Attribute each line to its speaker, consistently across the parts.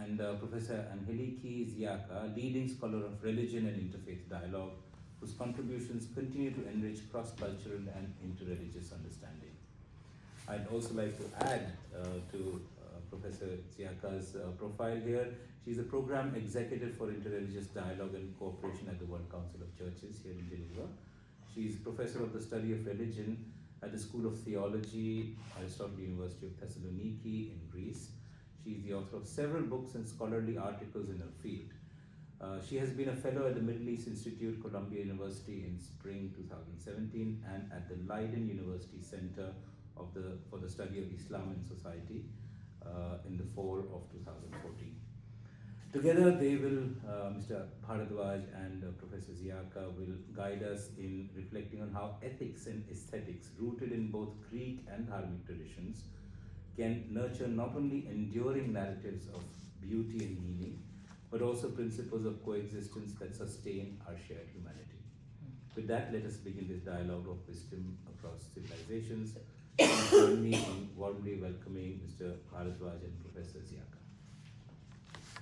Speaker 1: and Professor Angeliki, Ziaka, leading scholar of religion and interfaith dialogue, whose contributions continue to enrich cross-cultural and interreligious understanding. I'd also like to add to Professor Ziaka's profile here. She's a program executive for interreligious dialogue and cooperation at the World Council of Churches here in Geneva. She's professor of the study of religion at the School of Theology, Aristotle University of Thessaloniki in Greece. She's the author of several books and scholarly articles in her field. She has been a fellow at the Middle East Institute, Columbia University in spring 2017, and at the Leiden University Center for the Study of Islam and Society in the fall of 2014. Together they will, Mr. Bharadwaj and Professor Ziaka will guide us in reflecting on how ethics and aesthetics, rooted in both Greek and Dharmic traditions, can nurture not only enduring narratives of beauty and meaning, but also principles of coexistence that sustain our shared humanity. With that, let us begin this dialogue of wisdom across civilizations. Join me in warmly welcoming Mr. Bharadwaj and Professor Ziaka.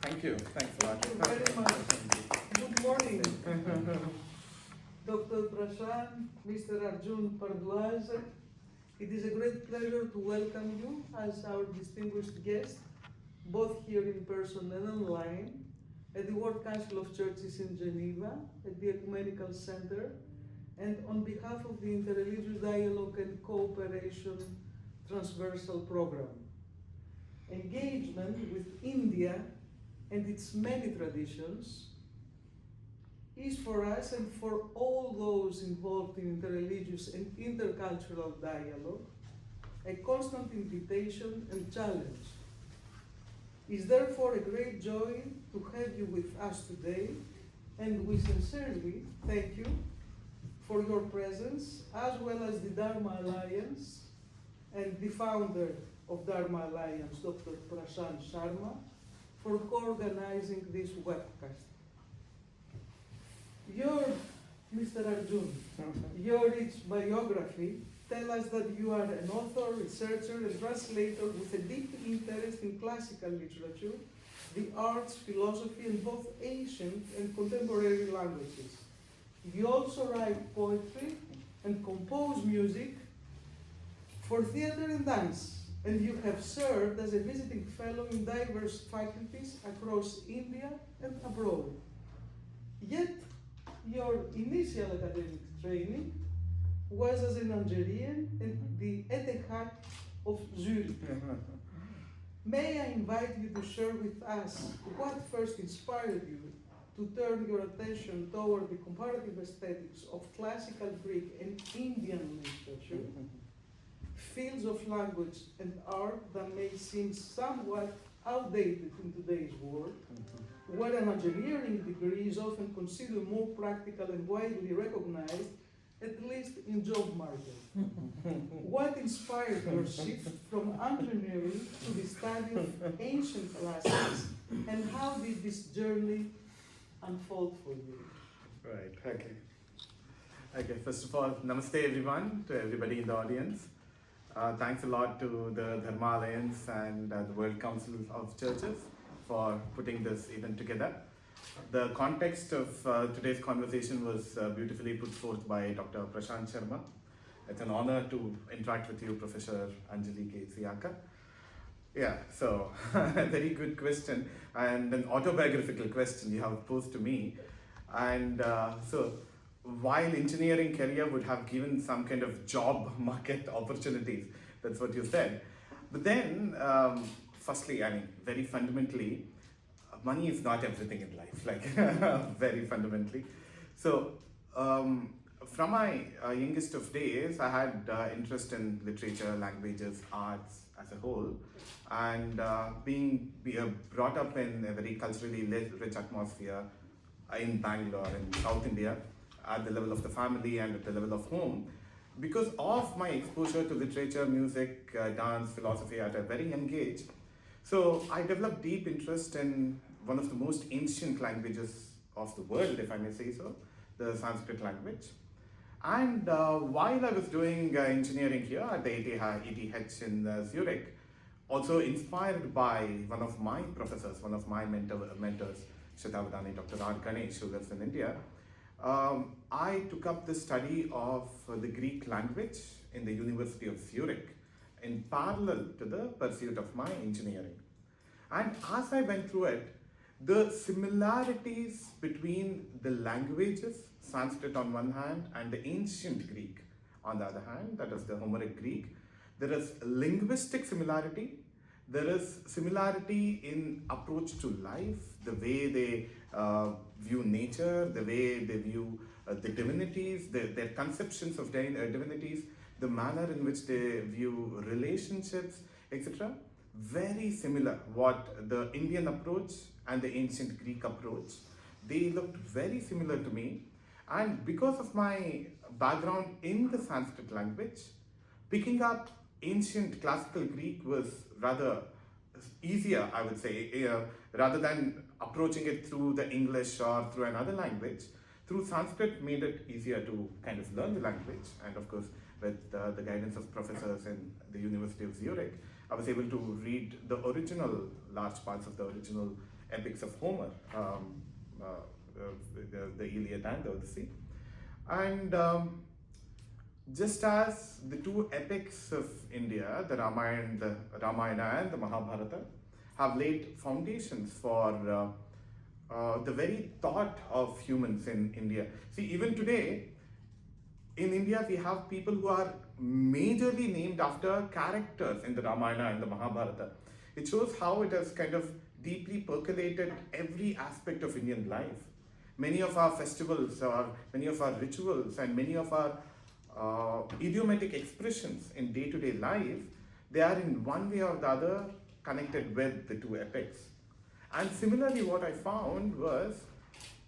Speaker 2: Thank you. Thanks a lot.
Speaker 3: Thank you very much. Good morning. Dr. Prashant, Mr. Arjun Bharadwaj, it is a great pleasure to welcome you as our distinguished guest, both here in person and online, at the World Council of Churches in Geneva, at the Ecumenical Center, and on behalf of the Interreligious Dialogue and Cooperation Transversal Program. Engagement with India and its many traditions is for us and for all those involved in interreligious and intercultural dialogue a constant invitation and challenge. It is therefore a great joy to have you with us today, and we sincerely thank you for your presence, as well as the Dharma Alliance and the founder of Dharma Alliance, Dr. Prashant Sharma, for co-organizing this webcast. Mr. Arjun, your rich biography tells us that you are an author, researcher, and translator with a deep interest in classical literature, the arts, philosophy, and both ancient and contemporary languages. You also write poetry and compose music for theater and dance, and you have served as a visiting fellow in diverse faculties across India and abroad. Yet, your initial academic training was as an Algerian in the ETH of Zurich. May I invite you to share with us what first inspired you to turn your attention toward the comparative aesthetics of classical Greek and Indian literature, fields of language and art that may seem somewhat outdated in today's world, where an engineering degree is often considered more practical and widely recognized, at least in job market. What inspired your shift from engineering to the study of ancient classics, and how did this journey unfold for you?
Speaker 2: Right, okay, first of all, namaste everyone, to everybody in the audience. Thanks a lot to the Dharma Alliance and the World Council of Churches for putting this event together. The context of today's conversation was beautifully put forth by Dr. Prashant Sharma. It's an honor to interact with you, Professor Angeliki Ziaka. Yeah, so a very good question and an autobiographical question you have posed to me. And so while engineering career would have given some kind of job market opportunities, that's what you said. But then, firstly, I mean, very fundamentally, money is not everything in life, like very fundamentally. So from my youngest of days, I had interest in literature, languages, arts as a whole, and being brought up in a very culturally rich atmosphere in Bangalore, in South India, at the level of the family and at the level of home. Because of my exposure to literature, music, dance, philosophy at a very young age, so I developed deep interest in one of the most ancient languages of the world, if I may say so, the Sanskrit language. And while I was doing engineering here at the ETH in Zurich, also inspired by one of my professors, one of my mentors, Shatabdani, Dr. R. Ganesh, who lives in India. I took up the study of the Greek language in the University of Zurich in parallel to the pursuit of my engineering. And as I went through it, the similarities between the languages, Sanskrit on one hand and the ancient Greek on the other hand, that is the Homeric Greek, there is linguistic similarity, there is similarity in approach to life, the way they view nature, the way they view the divinities, their conceptions of divinities, the manner in which they view relationships, etc. Very similar. What the Indian approach and the ancient Greek approach, they looked very similar to me. And because of my background in the Sanskrit language, picking up ancient classical Greek was rather easier, I would say, rather than approaching it through the English or through another language. Through Sanskrit made it easier to kind of learn the language, and of course with the guidance of professors in the University of Zurich, I was able to read the original, large parts of the original epics of Homer, the Iliad and the Odyssey. And just as the two epics of India, the Ramayana and the Mahabharata, have laid foundations for the very thought of humans in India. See, even today, in India, we have people who are majorly named after characters in the Ramayana and the Mahabharata. It shows how it has kind of deeply percolated every aspect of Indian life. Many of our festivals, or many of our rituals, and many of our idiomatic expressions in day-to-day life, they are in one way or the other connected with the two epics. And similarly, what I found was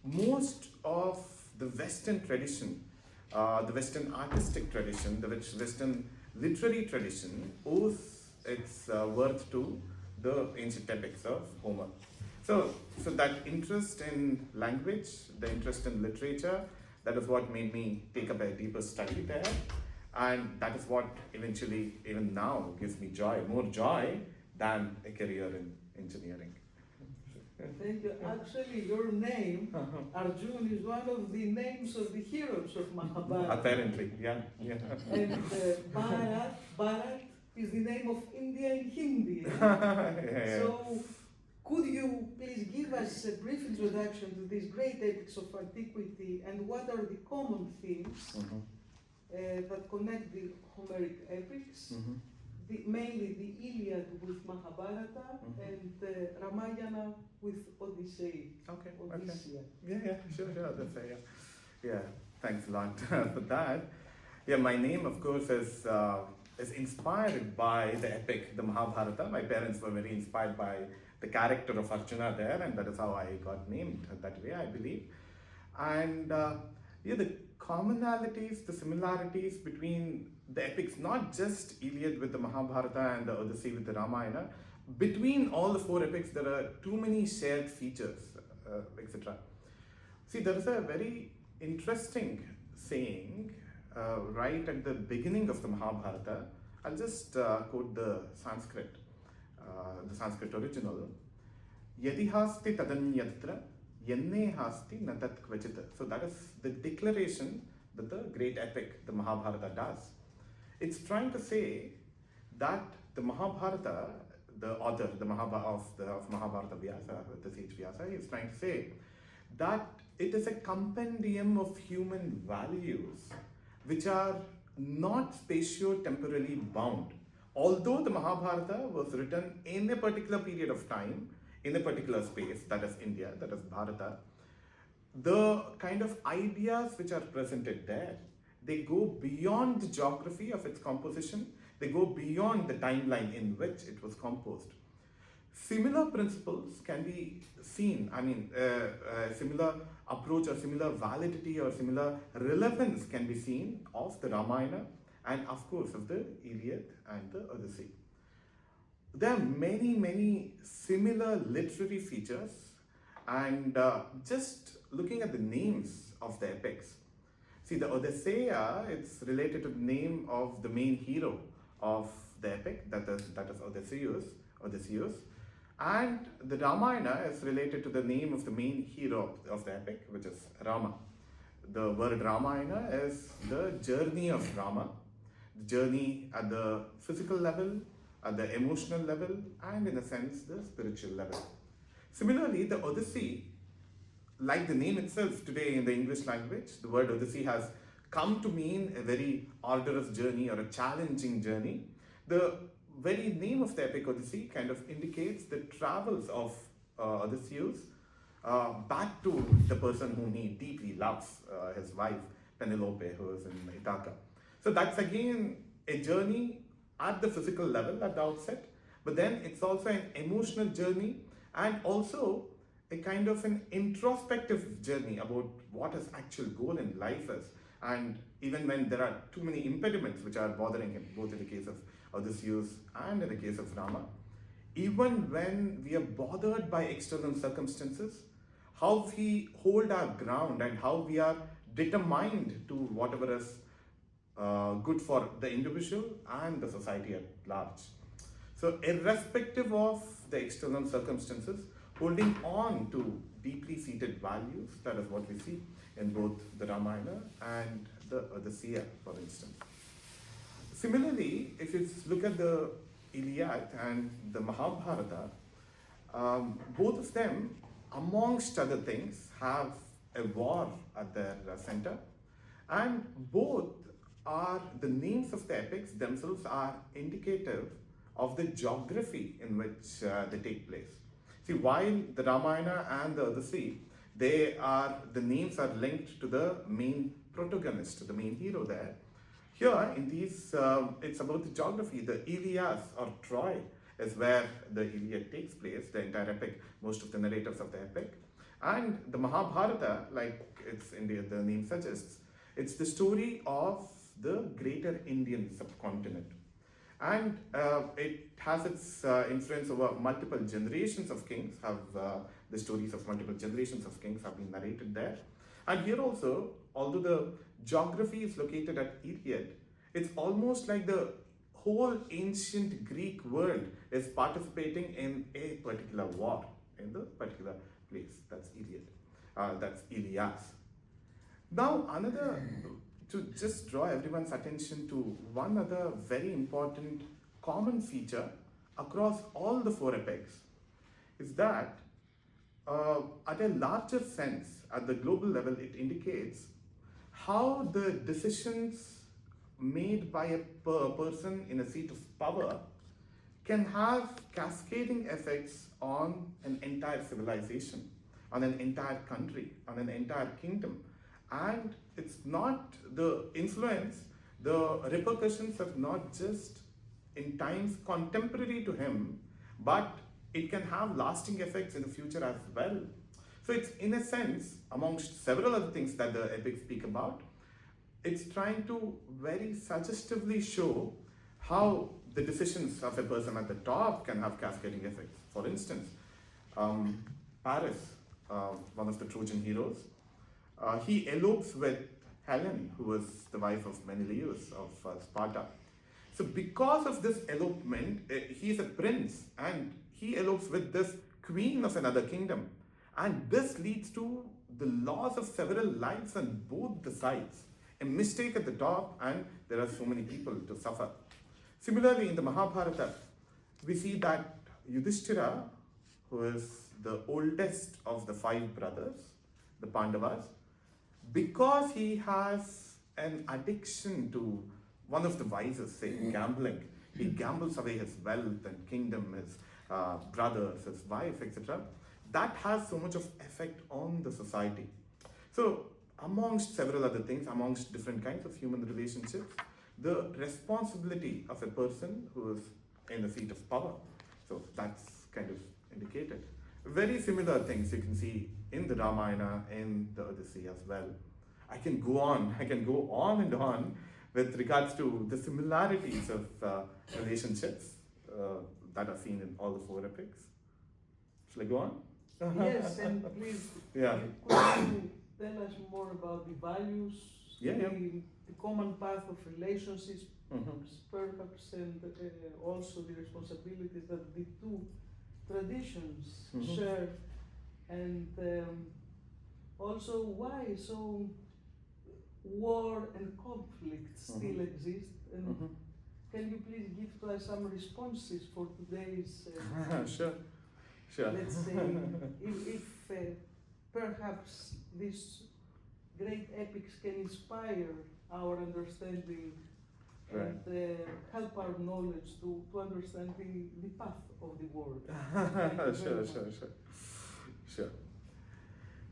Speaker 2: most of the Western tradition, the Western artistic tradition, the Western literary tradition owes its worth to the ancient epics of Homer. So that interest in language, the interest in literature, that is what made me take up a deeper study there. And that is what eventually, even now, gives me joy, more joy than a career in engineering.
Speaker 3: Thank you. Actually, your name, Arjun, is one of the names of the heroes of Mahabharata.
Speaker 2: Apparently, yeah.
Speaker 3: And Bharat is the name of India in Hindi.
Speaker 2: Yeah.
Speaker 3: So, could you please give us a brief introduction to these great epics of antiquity, and what are the common themes that connect the Homeric epics? Mainly the Iliad with Mahabharata and Ramayana with Odyssey.
Speaker 2: Okay.
Speaker 3: Odyssey.
Speaker 2: Yeah, sure, that's right, yeah. Thanks a lot for that. Yeah, my name, of course, is inspired by the epic, the Mahabharata. My parents were very inspired by the character of Arjuna there, and that is how I got named that way, I believe. And the commonalities, the similarities between the epics, not just Iliad with the Mahabharata and the Odyssey with the Ramayana, between all the four epics, there are too many shared features, etc. See, there is a very interesting saying right at the beginning of the Mahabharata. I'll just quote the Sanskrit original. Yadi hasti tadanyatra, yenne hasti natat kvachita. So that is the declaration that the great epic, the Mahabharata, does. It's trying to say that the Mahabharata, the author of Mahabharata, Vyasa, the sage Vyasa, is trying to say that it is a compendium of human values which are not spatio-temporally bound. Although the Mahabharata was written in a particular period of time, in a particular space, that is India, that is Bharata, the kind of ideas which are presented there, they go beyond the geography of its composition, they go beyond the timeline in which it was composed. Similar principles can be seen, similar approach or similar validity or similar relevance can be seen of the Ramayana and of course of the Iliad and the Odyssey. There are many similar literary features, and just looking at the names of the epics. See, the Odyssey, it's related to the name of the main hero of the epic, that is Odysseus. And the Ramayana is related to the name of the main hero of the epic, which is Rama. The word Ramayana is the journey of Rama, the journey at the physical level, at the emotional level, and in a sense, the spiritual level. Similarly, the Odyssey, like the name itself today in the English language, the word Odyssey has come to mean a very arduous journey or a challenging journey. The very name of the epic Odyssey kind of indicates the travels of Odysseus back to the person whom he deeply loves, his wife Penelope, who is in Ithaca. So that's again a journey at the physical level at the outset, but then it's also an emotional journey and also a kind of an introspective journey about what his actual goal in life is. And even when there are too many impediments which are bothering him, both in the case of Odysseus and in the case of Rama, even when we are bothered by external circumstances, how we hold our ground and how we are determined to whatever is good for the individual and the society at large. So irrespective of the external circumstances, holding on to deeply seated values, that is what we see in both the Ramayana and the Odyssey, for instance. Similarly, if you look at the Iliad and the Mahabharata, both of them, amongst other things, have a war at their center, and both are, the names of the epics themselves are indicative of the geography in which they take place. See, while the Ramayana and the Odyssey, the names are linked to the main protagonist, the main hero there. Here, in these, it's about the geography. The Iliad or Troy is where the Iliad takes place, the entire epic, most of the narrators of the epic. And the Mahabharata, like it's in the name suggests, it's the story of the greater Indian subcontinent. And it has its influence over multiple generations of kings, the stories of multiple generations of kings have been narrated there. And here also, although the geography is located at Iliad, it's almost like the whole ancient Greek world is participating in a particular war in the particular place. That's Iliad. That's Ilias. Now, to just draw everyone's attention to one other very important common feature across all the four epics is that at a larger sense, at the global level, it indicates how the decisions made by a person in a seat of power can have cascading effects on an entire civilization, on an entire country, on an entire kingdom. And it's not the influence, the repercussions are not just in times contemporary to him, but it can have lasting effects in the future as well. So it's, in a sense, amongst several other things that the epics speak about, it's trying to very suggestively show how the decisions of a person at the top can have cascading effects. For instance, Paris, one of the Trojan heroes, he elopes with Helen, who was the wife of Menelaus of Sparta. So because of this elopement, he is a prince and he elopes with this queen of another kingdom. And this leads to the loss of several lives on both the sides. A mistake at the top, and there are so many people to suffer. Similarly, in the Mahabharata, we see that Yudhishthira, who is the oldest of the 5 brothers, the Pandavas, because he has an addiction to one of the vices, say gambling, he gambles away his wealth and kingdom, his brothers, his wife, etc. That has so much of effect on the society. So, amongst several other things, amongst different kinds of human relationships, the responsibility of a person who is in the seat of power. So that's kind of indicated. Very similar things you can see in the Ramayana, in the Odyssey as well. I can go on and on with regards to the similarities of relationships that are seen in all the 4 epics. Shall I go on?
Speaker 3: Yes, and please,
Speaker 2: Yeah.
Speaker 3: could you tell us more about the values,
Speaker 2: Yeah.
Speaker 3: the common path of relationships perhaps, and also the responsibilities that the two traditions share, and also why so war and conflict still exist, and can you please give to us some responses for today's
Speaker 2: Sure.
Speaker 3: let's say, if perhaps these great epics can inspire our understanding and help our knowledge to understand the path of the world.
Speaker 2: Sure.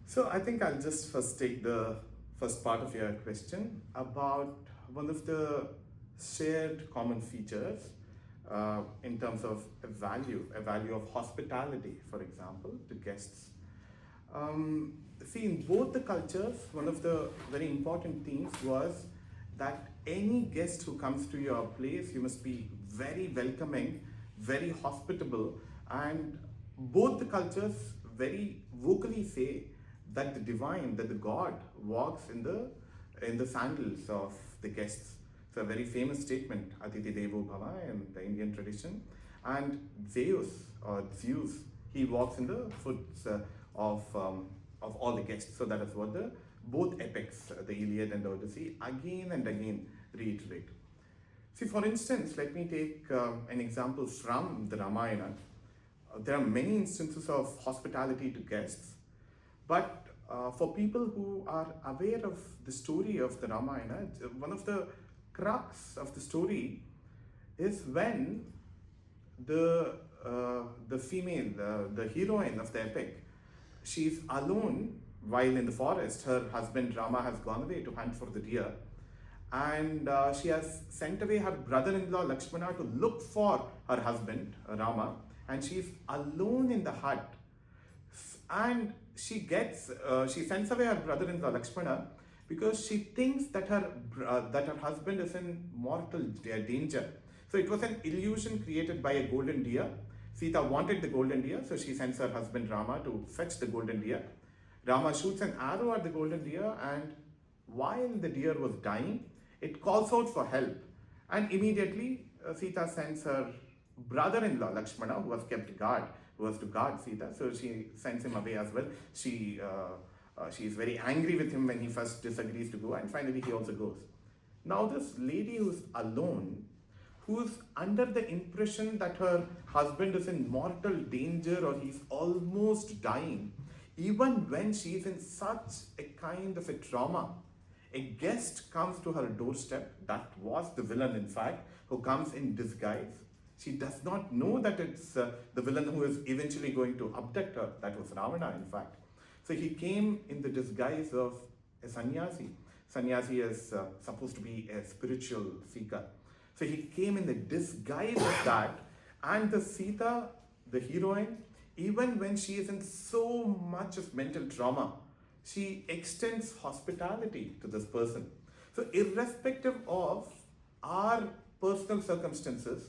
Speaker 2: So I think I'll just first take the first part of your question about one of the shared common features in terms of a value of hospitality, for example, to guests. See, in both the cultures, one of the very important themes was that any guest who comes to your place, you must be very welcoming, very hospitable, and both the cultures very vocally say that the divine, that the God walks in the sandals of the guests. It's a very famous statement, Atiti Devo Bhava, in the Indian tradition. And Zeus, he walks in the footsteps of all the guests. So that is what both epics, the Iliad and Odyssey, again and again reiterate. See, for instance, let me take an example from the Ramayana. There are many instances of hospitality to guests, but for people who are aware of the story of the Ramayana, one of the crux of the story is when the female, the heroine of the epic, she's alone while in the forest. Her husband Rama has gone away to hunt for the deer, and she has sent away her brother-in-law Lakshmana to look for her husband Rama, and she's alone in the hut. And she sends away her brother-in-law Lakshmana because she thinks that her husband is in mortal danger. So it was an illusion created by a golden deer. Sita wanted the golden deer, so she sends her husband Rama to fetch the golden deer. Rama shoots an arrow at the golden deer, and while the deer was dying, it calls out for help. And immediately Sita sends her brother-in-law Lakshmana, who was to guard Sita, so she sends him away as well. She is very angry with him when he first disagrees to go, and finally he also goes. Now this lady who's alone, who's under the impression that her husband is in mortal danger or he's almost dying, even when she's in such a kind of a trauma, a guest comes to her doorstep. That was the villain, in fact, who comes in disguise. She does not know that it's the villain who is eventually going to abduct her. That was Ravana, in fact. So he came in the disguise of a sannyasi. Sannyasi is supposed to be a spiritual seeker. So he came in the disguise of that, and the Sita, the heroine, even when she is in so much of mental trauma, she extends hospitality to this person. So irrespective of our personal circumstances,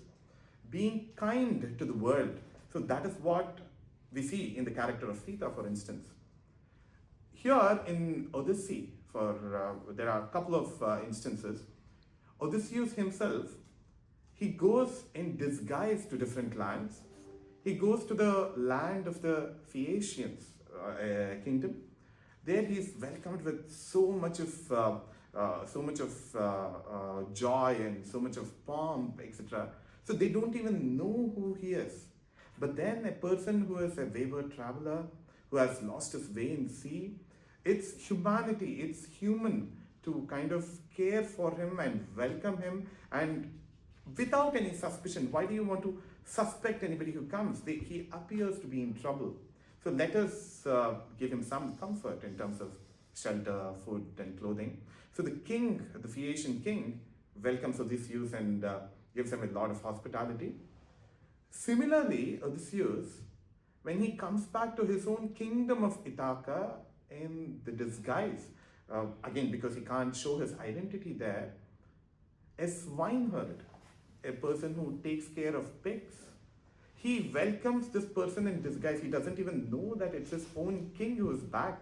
Speaker 2: being kind to the world. So that is what we see in the character of Sita, for instance. Here in Odyssey, there are a couple of instances. Odysseus himself, he goes in disguise to different lands. He goes to the land of the Phaeacians kingdom. There he is welcomed with so much of joy and so much of pomp, etc. So they don't even know who he is. But then a person who is a wayward traveler, who has lost his way in sea, it's humanity, it's human to kind of care for him and welcome him, and without any suspicion. Why do you want to suspect anybody who comes? He appears to be in trouble. So let us give him some comfort in terms of shelter, food, and clothing. So the king, the Phaeacian king, welcomes Odysseus and gives him a lot of hospitality. Similarly, Odysseus, when he comes back to his own kingdom of Ithaca in the disguise, again because he can't show his identity there, a swineherd, a person who takes care of pigs, he welcomes this person in disguise. He doesn't even know that it's his own king who is back.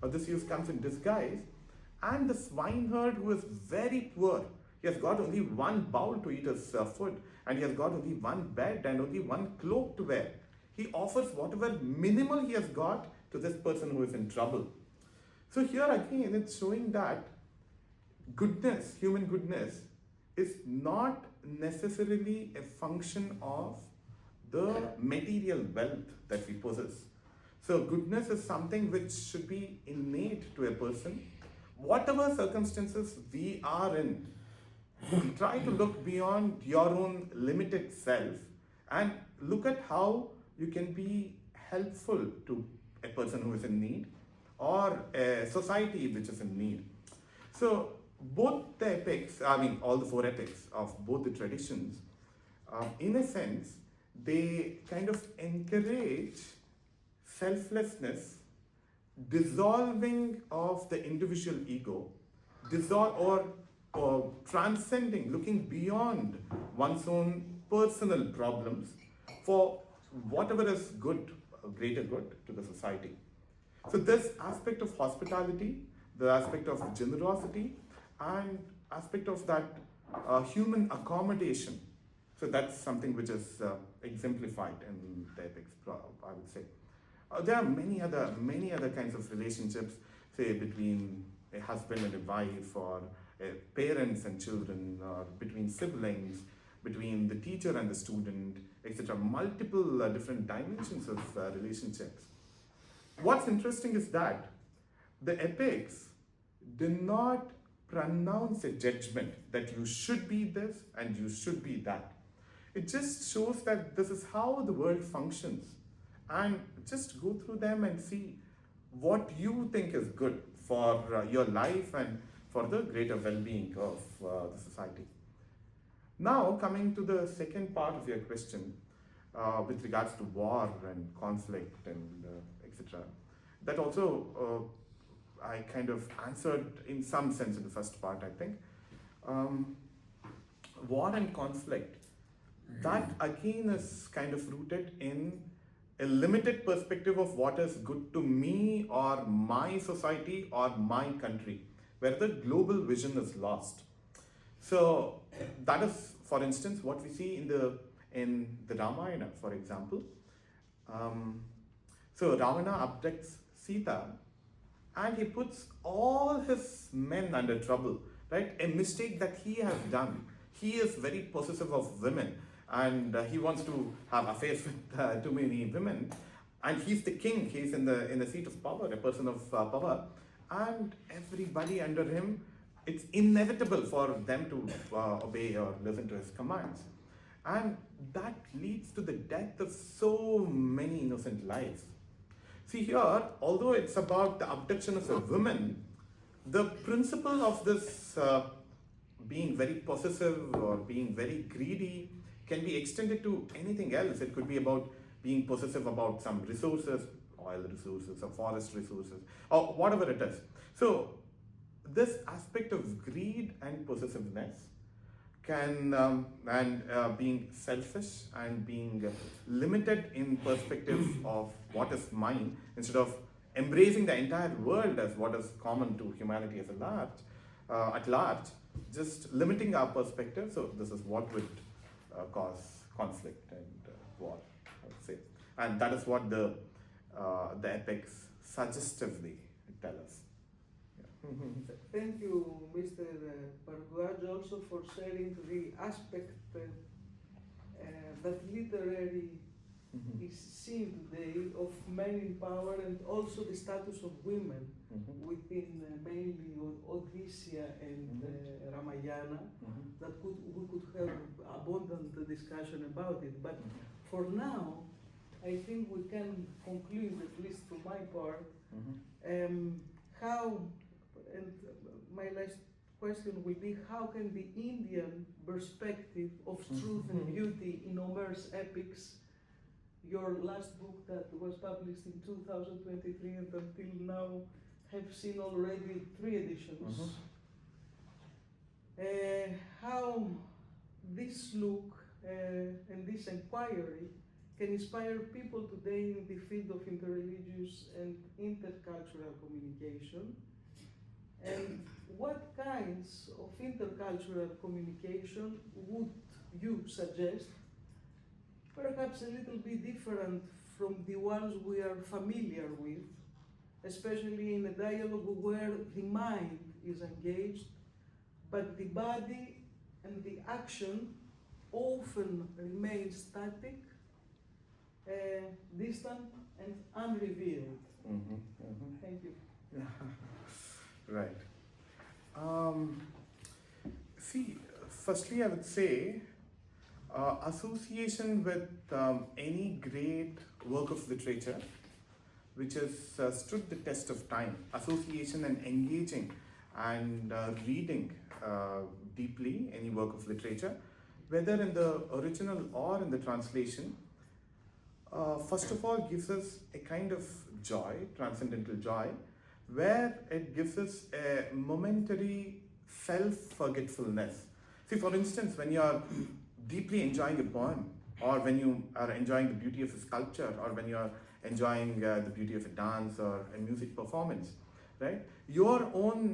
Speaker 2: Odysseus comes in disguise, and the swineherd, who is very poor, He has got only one bowl to eat his food, and he has got only one bed and only one cloak to wear. He offers whatever minimal he has got to this person who is in trouble. So here again, it's showing that goodness, human goodness, is not necessarily a function of the material wealth that we possess. So goodness is something which should be innate to a person. Whatever circumstances we are in, try to look beyond your own limited self and look at how you can be helpful to a person who is in need or a society which is in need. So both the epics, all the four epics of both the traditions, in a sense, they kind of encourage selflessness, dissolving of the individual ego, or transcending, looking beyond one's own personal problems for whatever is good, greater good to the society. So this aspect of hospitality, the aspect of generosity, and aspect of that human accommodation. So that's something which is exemplified in the epics, I would say. There are many other kinds of relationships, say between a husband and a wife, or parents and children, or between siblings, between the teacher and the student, etc. Multiple different dimensions of relationships. What's interesting is that the epics do not pronounce a judgment that you should be this and you should be that. It just shows that this is how the world functions, and just go through them and see what you think is good for your life and for the greater well-being of the society. Now, coming to the second part of your question, with regards to war and conflict and etc. That also I kind of answered in some sense in the first part, I think. War and conflict, that again is kind of rooted in a limited perspective of what is good to me or my society or my country, where the global vision is lost. So that is, for instance, what we see in the Ramayana, for example. So Ravana abducts Sita and he puts all his men under trouble, right? A mistake that he has done. He is very possessive of women, and he wants to have affairs with too many women. And he's the king. He's in the seat of power, a person of power, and everybody under him. It's inevitable for them to obey or listen to his commands, and that leads to the death of so many innocent lives. See here, although it's about the abduction of a woman, the principle of this being very possessive or being very greedy can be extended to anything else. It could be about being possessive about some resources, oil resources or forest resources, or whatever it is. So this aspect of greed and possessiveness can, being selfish and being limited in perspective of what is mine, instead of embracing the entire world as what is common to humanity as at large, just limiting our perspective. So this is what would cause conflict and war, I would say. And that is what the epics suggestively tell us.
Speaker 3: Thank you, Mr. Bharadwaj, also for sharing the aspect that literary is seen today of men in power, and also the status of women within mainly Odyssey and Ramayana. That we could have abundant discussion about it. But for now, I think we can conclude, at least from my part, how. And my last question will be, how can the Indian perspective of truth and beauty in Homer's epics, your last book that was published in 2023 and until now have seen already 3 editions, how this look and this inquiry can inspire people today in the field of interreligious and intercultural communication, And what kinds of intercultural communication would you suggest, perhaps a little bit different from the ones we are familiar with, especially in a dialogue where the mind is engaged, but the body and the action often remain static, distant, and unrevealed? Thank you.
Speaker 2: Right. See, firstly, I would say association with any great work of literature which has stood the test of time, association and engaging and reading deeply any work of literature, whether in the original or in the translation, first of all gives us a kind of joy, transcendental joy, where it gives us a momentary self-forgetfulness. See, for instance, when you are deeply enjoying a poem, or when you are enjoying the beauty of a sculpture, or when you are enjoying the beauty of a dance or a music performance, right? Your own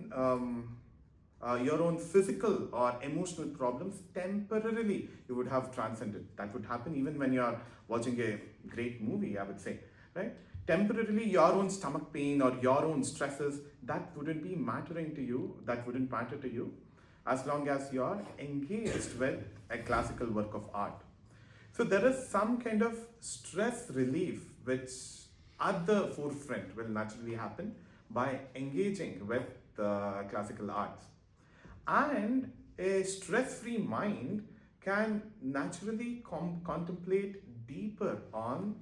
Speaker 2: physical or emotional problems temporarily you would have transcended. That would happen even when you are watching a great movie, I would say, right? Temporarily, your own stomach pain or your own stresses, that wouldn't be mattering to you, that wouldn't matter to you, as long as you are engaged with a classical work of art. So there is some kind of stress relief which at the forefront will naturally happen by engaging with classical arts. And a stress-free mind can naturally contemplate deeper on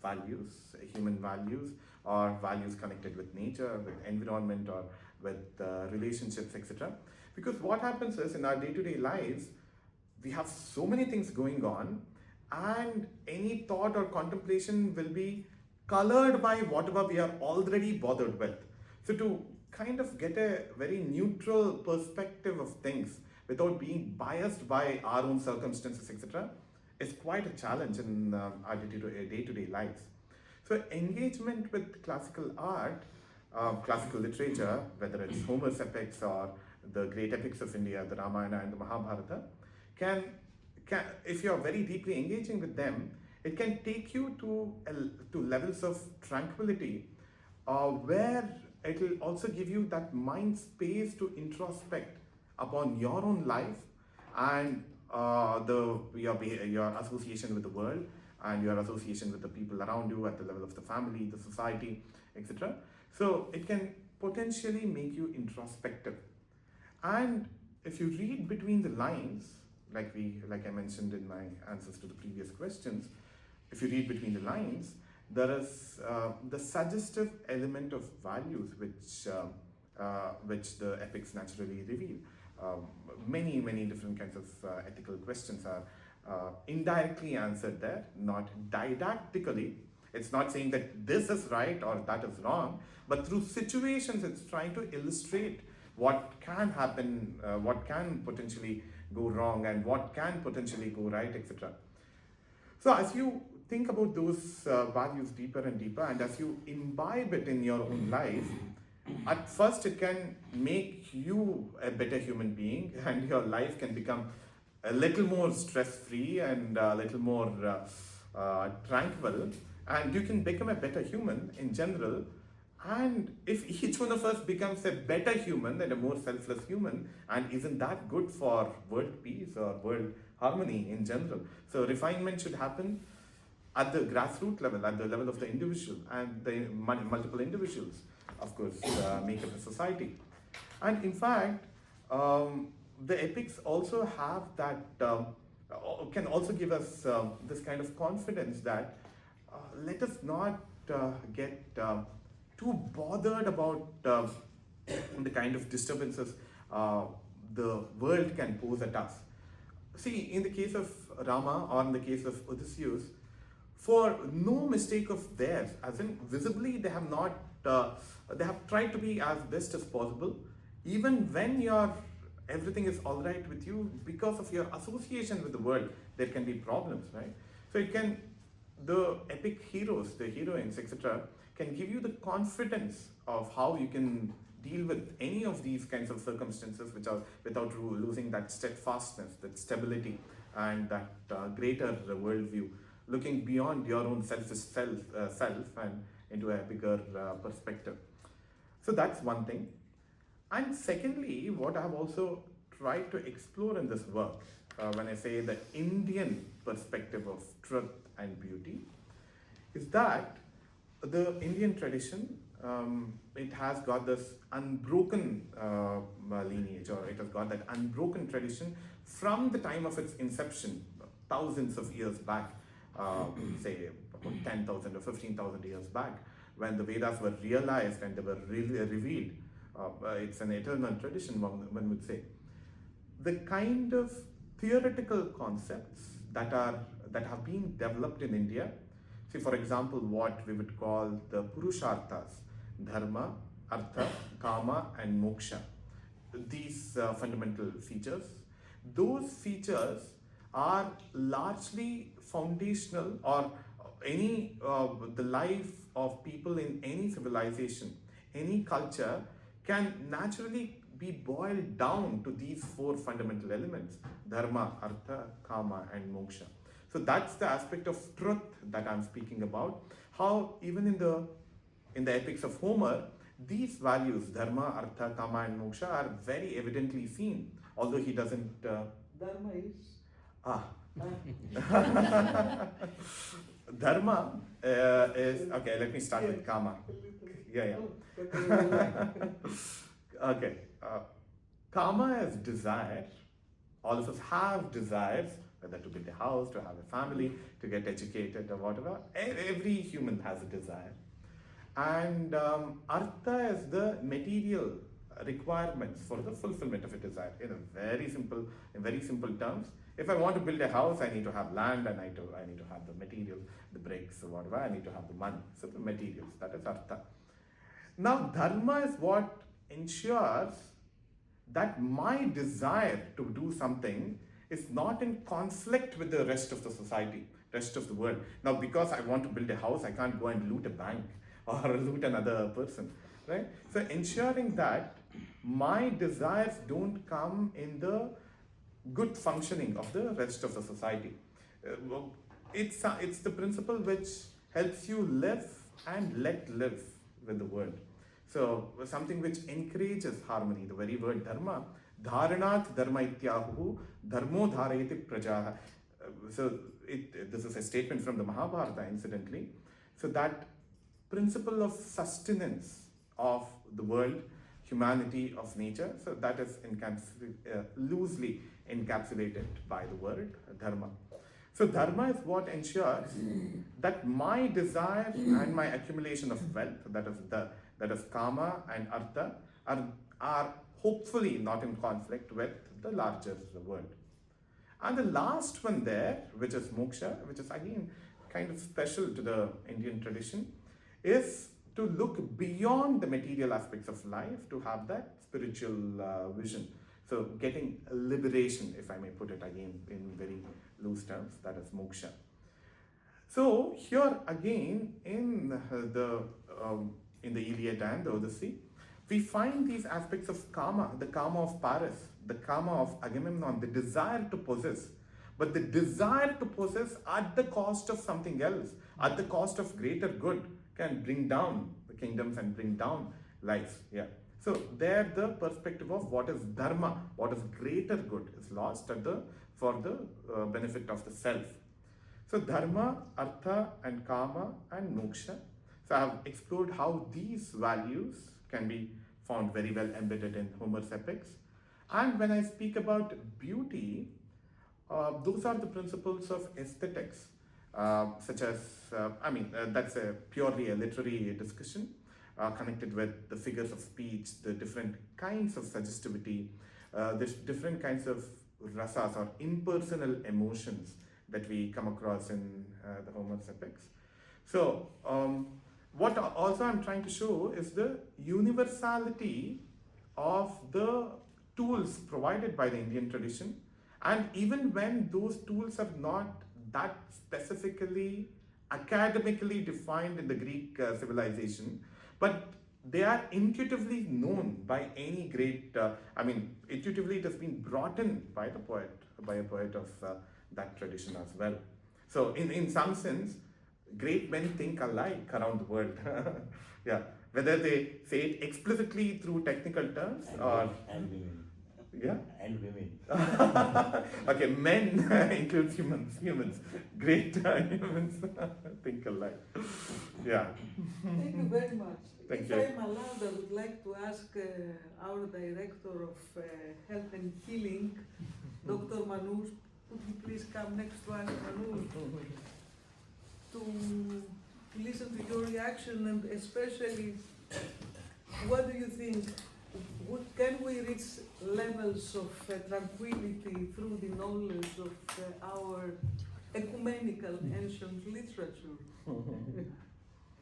Speaker 2: values, human values, or values connected with nature, with environment, or with relationships, etc. Because what happens is, in our day-to-day lives, we have so many things going on, and any thought or contemplation will be colored by whatever we are already bothered with. So to kind of get a very neutral perspective of things without being biased by our own circumstances, etc., is quite a challenge in our day-to-day lives. So engagement with classical art, classical literature, whether it's Homer's epics or the great epics of India, the Ramayana and the Mahabharata, can if you're very deeply engaging with them, it can take you to levels of tranquility, where it will also give you that mind space to introspect upon your own life and your association with the world and your association with the people around you at the level of the family, the society, etc. So it can potentially make you introspective. And if you read between the lines, like I mentioned in my answers to the previous questions, if you read between the lines, there is the suggestive element of values which the epics naturally reveal. Many different kinds of ethical questions are indirectly answered there, not didactically. It's not saying that this is right or that is wrong, but through situations it's trying to illustrate what can happen, what can potentially go wrong, and what can potentially go right, etc. So as you think about those values deeper and deeper, and as you imbibe it in your own life, at first it can make you a better human being, and your life can become a little more stress-free and a little more tranquil, and you can become a better human in general. And if each one of us becomes a better human and a more selfless human, and isn't that good for world peace or world harmony in general? So refinement should happen at the grassroots level, at the level of the individual, and the multiple individuals, of course, make up a society. And in fact, the epics also have that, can also give us this kind of confidence that let us not get too bothered about the kind of disturbances the world can pose at us. See, in the case of Rama or in the case of Odysseus, for no mistake of theirs, as in visibly they have not, they have tried to be as best as possible, even when everything is all right with you. Because of your association with the world, there can be problems, right? So the epic heroes, the heroines, etc., can give you the confidence of how you can deal with any of these kinds of circumstances which are without losing that steadfastness, that stability, and that greater worldview, looking beyond your own self and into a bigger perspective. So that's one thing. And secondly, what I have also tried to explore in this work, when I say the Indian perspective of truth and beauty, is that the Indian tradition, it has got this unbroken lineage, or it has got that unbroken tradition from the time of its inception, thousands of years back, say about 10,000 or 15,000 years back, when the Vedas were realized and they were revealed. It's an eternal tradition, one would say. The kind of theoretical concepts that have been developed in India, see, for example, what we would call the Purusharthas, Dharma, Artha, Kama, and Moksha. These fundamental features, those features are largely foundational, or any the life of people in any civilization, any culture, can naturally be boiled down to these four fundamental elements: Dharma, Artha, Kama, and Moksha. So that's the aspect of truth that I'm speaking about. How even in the epics of Homer, these values, Dharma, Artha, Kama, and Moksha, are very evidently seen, although he doesn't.
Speaker 3: Dharma is.
Speaker 2: Dharma is, okay, let me start with Kama. Yeah. Okay. Kama is desire. All of us have desires, whether to build a house, to have a family, to get educated, or whatever. Every human has a desire. And Artha is the material requirements for the fulfillment of a desire. In very simple terms, if I want to build a house, I need to have land, and I need to have the material, the bricks, or whatever. I need to have the money. So the materials, that is Artha. Now, Dharma is what ensures that my desire to do something is not in conflict with the rest of the society, rest of the world. Now, because I want to build a house, I can't go and loot a bank or loot another person, right? So ensuring that my desires don't come in the good functioning of the rest of the society. It's the principle which helps you live and let live with the world. So something which encourages harmony, the very word dharma, dharanat dharma ityahu, dharmo dharayati prajaha. So this is a statement from the Mahabharata, incidentally. So that principle of sustenance of the world, humanity, of nature, so that is loosely encapsulated by the word dharma. So dharma is what ensures that my desire and my accumulation of wealth, that is kama and artha, are hopefully not in conflict with the larger world. And the last one there, which is moksha, which is again kind of special to the Indian tradition, is to look beyond the material aspects of life, to have that spiritual vision. So getting liberation, if I may put it again in very loose terms, that is moksha. So here again in the Iliad and the Odyssey, we find these aspects of kama, the kama of Paris, the kama of Agamemnon, the desire to possess, but the desire to possess at the cost of something else, at the cost of greater good, can bring down the kingdoms and bring down lives. Yeah. So there the perspective of what is dharma, what is greater good, is lost for the benefit of the self. So dharma, artha, and kama, and moksha. So I have explored how these values can be found very well embedded in Homer's epics. And when I speak about beauty, those are the principles of aesthetics, such as, that's purely a literary discussion connected with the figures of speech, the different kinds of suggestivity, the different kinds of rasas or impersonal emotions that we come across in the Homer's epics. So, what also I'm trying to show is the universality of the tools provided by the Indian tradition, and even when those tools are not that specifically academically defined in the Greek civilization, but they are intuitively known by any great, intuitively it has been brought in by a poet of that tradition as well. So in some sense, great men think alike around the world. Yeah, whether they say it explicitly through technical terms
Speaker 4: and women.
Speaker 2: Yeah.
Speaker 4: And women.
Speaker 2: Okay, men includes humans. Great humans think alike. Yeah.
Speaker 3: Thank you very much.
Speaker 2: Thank
Speaker 3: If
Speaker 2: you.
Speaker 3: I'm allowed, I would like to ask our Director of Health and Healing, Dr. Manoush, could you please come next to us, Manoush, to listen to your reaction, and especially, what do you think? Can we reach levels of tranquility through the knowledge of our ecumenical ancient literature?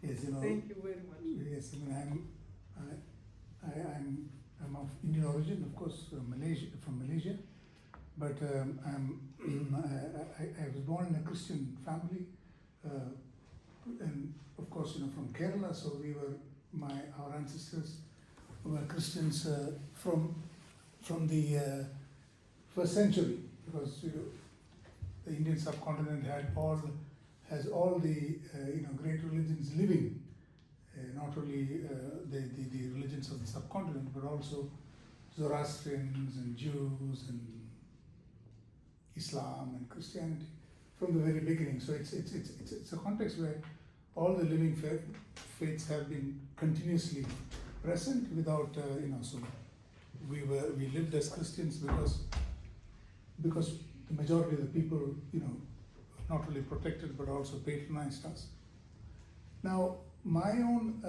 Speaker 5: Yes,
Speaker 3: Thank you very much.
Speaker 5: Yes, I'm of Indian origin, of course, from Malaysia, but I was born in a Christian family, and of course, from Kerala. So our ancestors were Christians from the first century, because the Indian subcontinent has all the great religions living, not only the religions of the subcontinent, but also Zoroastrians and Jews and Islam and Christianity from the very beginning. So it's a context where all the living faiths have been continuously present without So we lived as Christians because the majority of the people not only protected but also patronized us. Now, my own,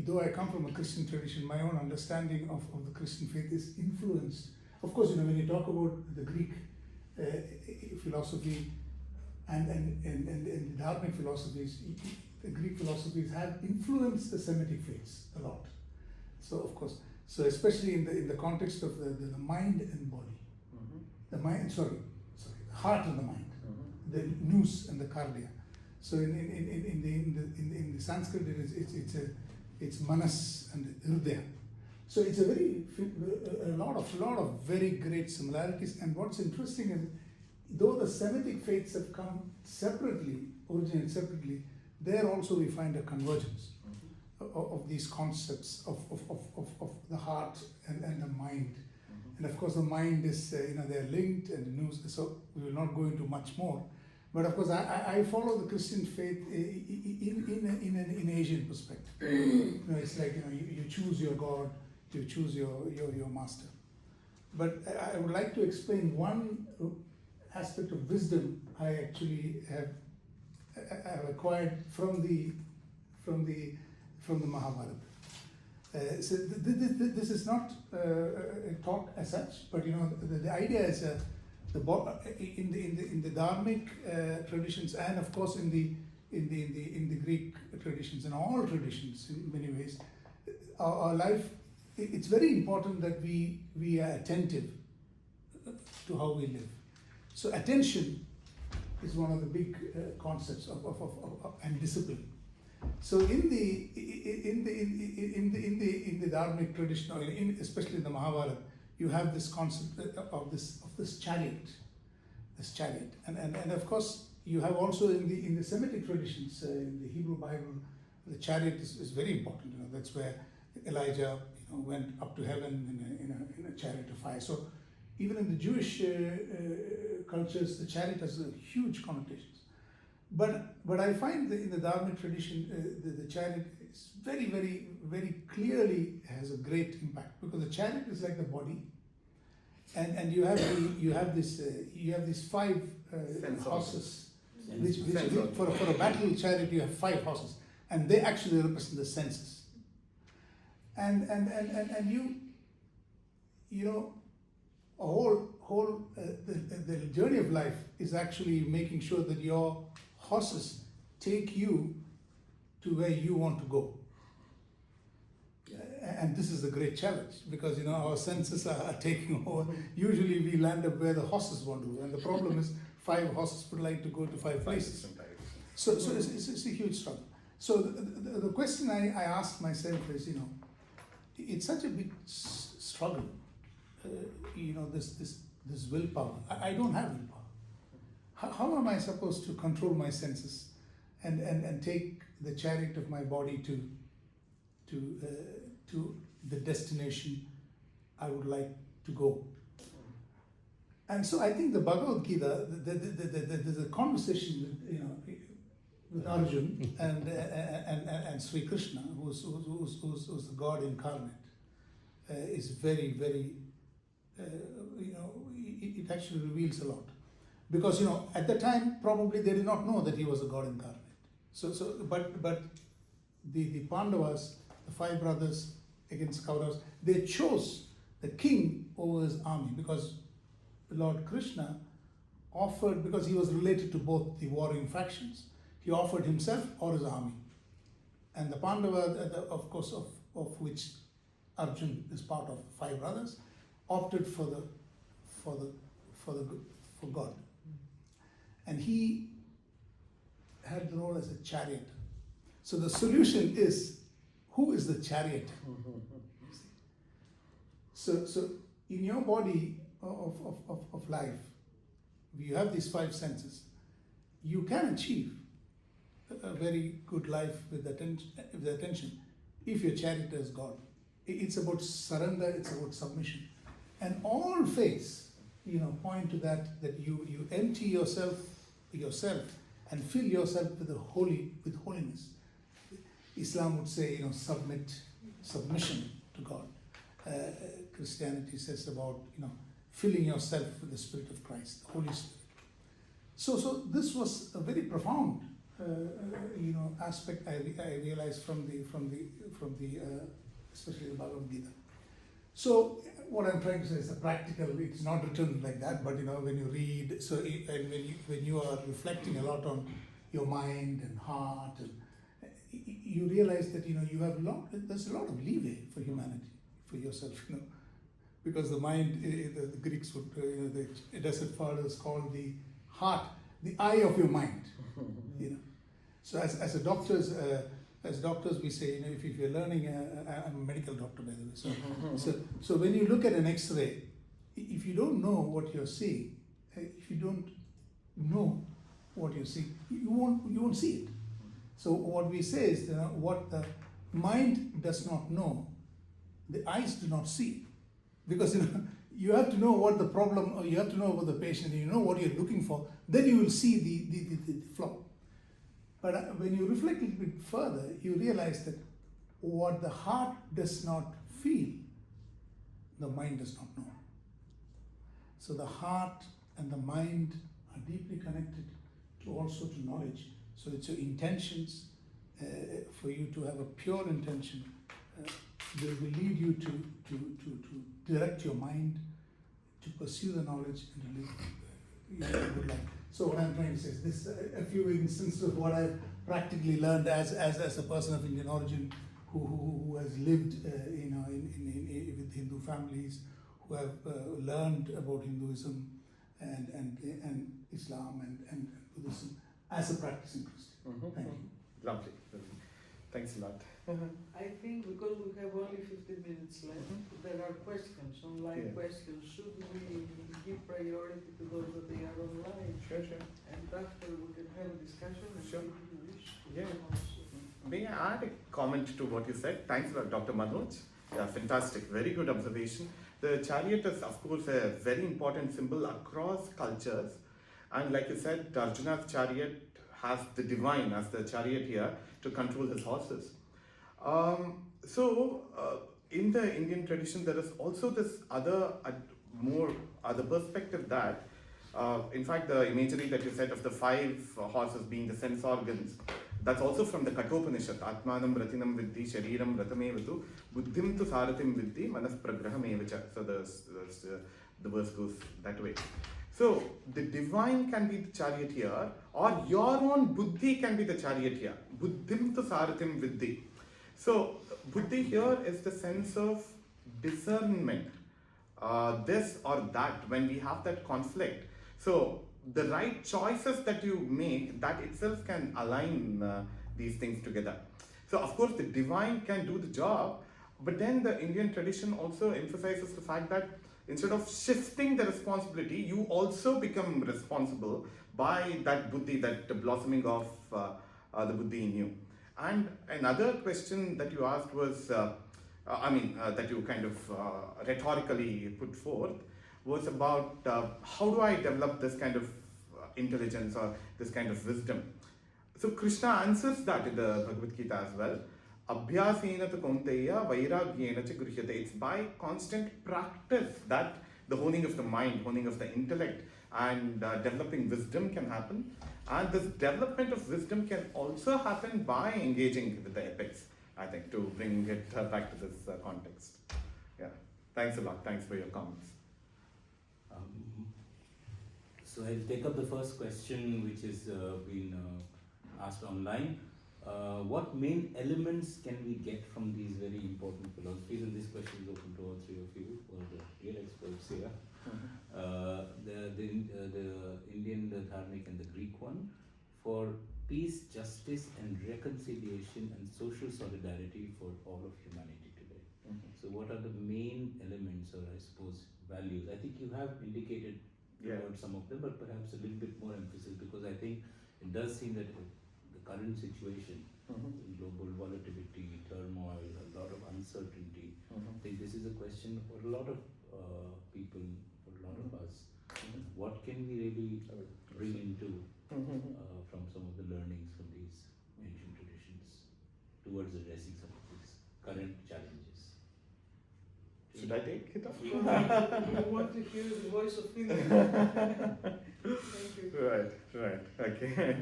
Speaker 5: though I come from a Christian tradition, my own understanding of the Christian faith is influenced. Of course, when you talk about the Greek philosophy and the Dharmic philosophies, the Greek philosophies have influenced the Semitic faiths a lot. So, of course, especially in the context of the mind and body, the heart and the mind, the nous and the cardia. So in the Sanskrit, it's manas and hridaya. So it's a lot of very great similarities. And what's interesting is, though the Semitic faiths have come originated separately, there also we find a convergence of these concepts of the heart and the mind. And of course, the mind is, they're linked, and so we will not go into much more. But of course, I follow the Christian faith in an Asian perspective. It's like, you choose your God, you choose your master. But I would like to explain one aspect of wisdom I actually have acquired from the Mahabharata. So this is not taught as such, but the idea is in the Dharmic traditions, and of course in the Greek traditions, and all traditions in many ways, our life, it's very important that we are attentive to how we live. So attention is one of the big concepts of and discipline. So in the Dharmic tradition, or especially in the Mahabharata, you have this concept of this chariot, and of course you have also in the Semitic traditions, in the Hebrew Bible, the chariot is very important. That's where Elijah went up to heaven in a chariot of fire. So even in the Jewish cultures, the chariot has a huge connotations. But I find that in the Dharmic tradition, the chariot is very, very, very clearly has a great impact, because the chariot is like the body, and you have these 5 horses, which for a battle chariot you have 5 horses, and they actually represent the senses. And a whole the journey of life is actually making sure that your horses take you to where you want to go. And this is the great challenge, because our senses are taking over. Usually we land up where the horses want to go, and the problem is 5 horses would like to go to 5 places. So it's a huge struggle. So the question I ask myself is, it's such a big struggle. This willpower. I don't have willpower. How am I supposed to control my senses and take the chariot of my body to the destination I would like to go? And so I think the Bhagavad Gita, there's a conversation with Arjun and Sri Krishna, who's the God incarnate, is very, very, it actually reveals a lot. Because, at the time, probably they did not know that he was a God incarnate. But the Pandavas, the 5 brothers against Kauravas, they chose the king over his army, because Lord Krishna offered, because he was related to both the warring factions, he offered himself or his army. And the Pandava, of course, of which Arjun is part of, 5 brothers, opted for God. And he had the role as a chariot. So the solution is, who is the chariot? So in your body of life, you have these 5 senses. You can achieve a very good life with attention if your chariot is God. It's about surrender, it's about submission. And all faiths, point to that you empty yourself and fill yourself with holiness. Islam would say, submission to God. Christianity says about, filling yourself with the Spirit of Christ, the Holy Spirit. So this was a very profound, aspect I realized from the especially the Bhagavad Gita. So what I'm trying to say is a practical. It's not written like that, but when you read, and when you are reflecting a lot on your mind and heart, and you realize that you have there's a lot of leeway for humanity, for yourself, because the mind, the Greeks would, the desert fathers called the heart the eye of your mind. So as doctors we say, if you're learning, I'm a medical doctor by the way. So when you look at an X-ray, if you don't know what you're seeing, if you don't know what you see, you won't see it. So what we say is, what the mind does not know, the eyes do not see. Because you have to know what the problem, or you have to know about the patient, you know what you're looking for, then you will see the flaw. But when you reflect a little bit further, you realize that what the heart does not feel, the mind does not know. So the heart and the mind are deeply connected also to knowledge. So it's your intentions, for you to have a pure intention, they will lead you to direct your mind to pursue the knowledge and to live a good life. So what I'm trying to say is this: a few instances of what I've practically learned as a person of Indian origin who has lived with Hindu families, who have learned about Hinduism and Islam and Buddhism as a practicing Christian. Thank you.
Speaker 2: Lovely. Thanks a lot.
Speaker 3: I think because we have only 15 minutes left, there are questions, online questions. Should we give priority to those that they are online?
Speaker 2: Sure.
Speaker 3: And after we can have a discussion and
Speaker 2: Sure.
Speaker 3: if you wish.
Speaker 2: Yeah. May I add a comment to what you said? Thanks a lot, Dr. Manoj. Yeah, fantastic. Very good observation. The chariot is, of course, a very important symbol across cultures. And like you said, Arjuna's chariot has the divine as the chariot here to control his horses. In the Indian tradition, there is also this other perspective that, in fact, the imagery that you said of the 5 horses being the sense organs, that's also from the Kathopanishad. Atmanam ratinam viddhi shariram ratamevatu buddhim tu saratim viddhi manas pragraham evacha. So the verse goes that way. So the divine can be the chariot here, or your own buddhi can be the chariot here. Buddhim tu saratim viddhi. So buddhi here is the sense of discernment, this or that, when we have that conflict. So the right choices that you make, that itself can align these things together. So of course the divine can do the job, but then the Indian tradition also emphasizes the fact that instead of shifting the responsibility, you also become responsible by that buddhi, that blossoming of the buddhi in you. And another question that you asked was, that you kind of rhetorically put forth, was about how do I develop this kind of intelligence or this kind of wisdom. So Krishna answers that in the Bhagavad Gita as well. Abhyasena tu kaunteya vairagyena cha grishyate. It's by constant practice that the honing of the mind, honing of the intellect, and developing wisdom can happen. And this development of wisdom can also happen by engaging with the epics, I think, to bring it back to this context. Yeah, thanks a lot. Thanks for your comments.
Speaker 1: So I'll take up the first question, which is been asked online. What main elements can we get from these very important philosophies? And this question is open to all three of you, or the real experts here. The Indian, the Dharmic, and the Greek one, for peace, justice, and reconciliation and social solidarity for all of humanity today. So what are the main elements, or I suppose values? I think you have indicated about some of them, but perhaps a little bit more emphasis, because I think it does seem that the current situation, global volatility, turmoil, a lot of uncertainty, I think this is a question for a lot of people, for a lot of us. What can we really bring into from some of the learnings from these ancient traditions towards addressing some of these current challenges?
Speaker 2: Should I take it off?
Speaker 3: We want to hear the voice of India. Thank you.
Speaker 2: Right. Okay.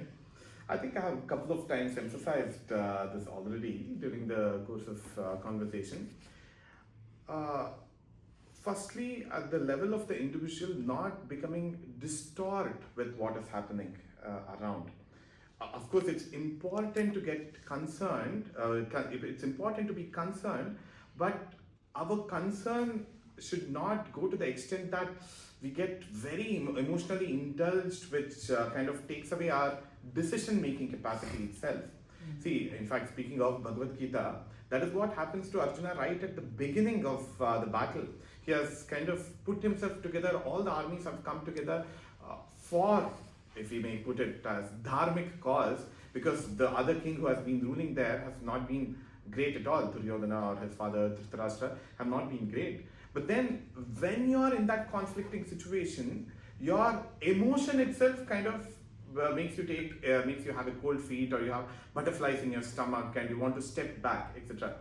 Speaker 2: I think I have a couple of times emphasized this already during the course of conversation. Firstly, at the level of the individual, not becoming distort with what is happening around. Of course, it's important to get concerned, it's important to be concerned, but our concern should not go to the extent that we get very emotionally indulged, which kind of takes away our decision-making capacity itself. See, in fact, speaking of Bhagavad Gita, that is what happens to Arjuna right at the beginning of the battle. He has kind of put himself together, all the armies have come together for, if we may put it as Dharmic cause, because the other king who has been ruling there has not been great at all. Duryodhana or his father Dhritarashtra have not been great. But then when you are in that conflicting situation, your emotion itself kind of makes you have a cold feet, or you have butterflies in your stomach and you want to step back, etc.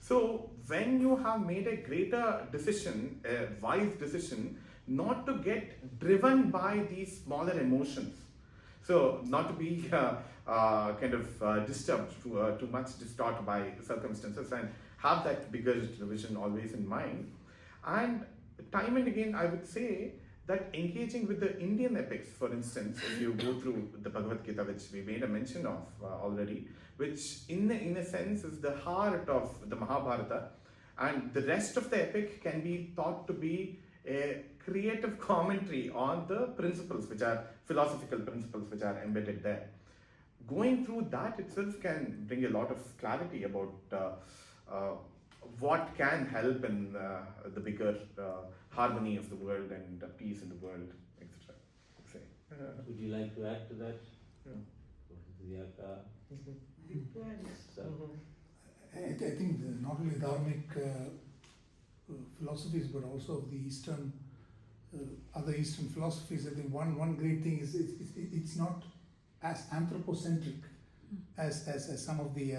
Speaker 2: So when you have made a greater decision, a wise decision, not to get driven by these smaller emotions. So not to be disturbed, too much distorted by circumstances, and have that bigger vision always in mind. And time and again, I would say that engaging with the Indian epics, for instance, if you go through the Bhagavad Gita, which we made a mention of already, which in a sense is the heart of the Mahabharata, and the rest of the epic can be thought to be a creative commentary on the principles, which are philosophical principles, which are embedded there. Going through that itself can bring a lot of clarity about what can help in the bigger harmony of the world and peace in the world, etc.
Speaker 1: Would you like to add to that?
Speaker 2: Yeah.
Speaker 1: Ziaka? So,
Speaker 5: I think not only Dharmic philosophies, but also the Eastern, other Eastern philosophies. I think one great thing is it's not as anthropocentric as some of the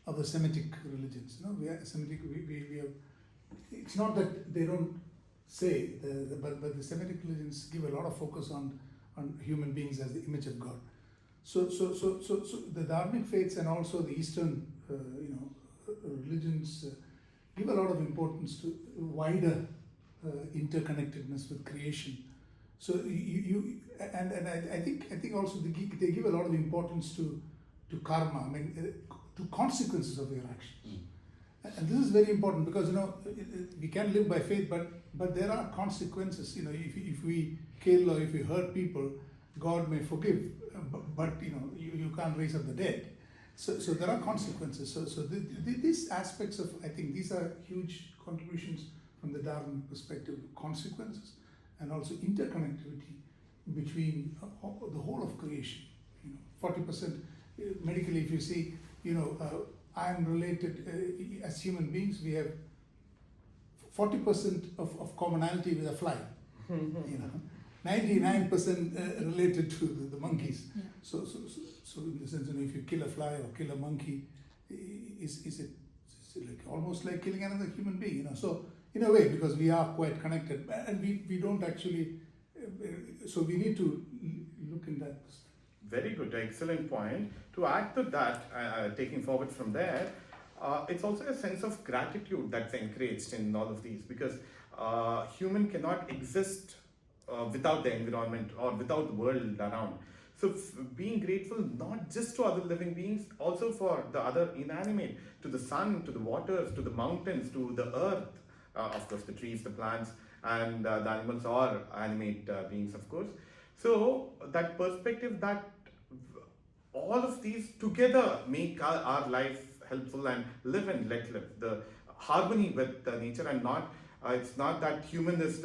Speaker 5: other Semitic religions. We are Semitic. We have. It's not that they don't say, but the Semitic religions give a lot of focus on human beings as the image of God. So the Dharmic faiths and also the Eastern, religions give a lot of importance to wider interconnectedness with creation. So I think also they give a lot of importance to karma. To consequences of your actions. And this is very important because we can live by faith, but there are consequences. If we kill or if we hurt people, God may forgive, but you can't raise up the dead. So there are consequences. So these aspects of, I think these are huge contributions from the Darwin perspective, consequences and also interconnectivity between the whole of creation. 40% medically, if you see, I am related, as human beings, we have 40% of commonality with a fly. 99% related to the monkeys.
Speaker 6: Yeah.
Speaker 5: So in the sense, if you kill a fly or kill a monkey, is it like almost like killing another human being? So in a way, because we are quite connected, and we don't actually. So we need to look in that perspective.
Speaker 2: Very good, excellent point. To add to that, taking forward from there, it's also a sense of gratitude that's encouraged in all of these, because human cannot exist without the environment or without the world around. So being grateful not just to other living beings, also for the other inanimate, to the sun, to the waters, to the mountains, to the earth, of course the trees, the plants, and the animals or animate beings, of course. So that perspective that all of these together make our life helpful and live and let live. The harmony with nature, and not it's not that human is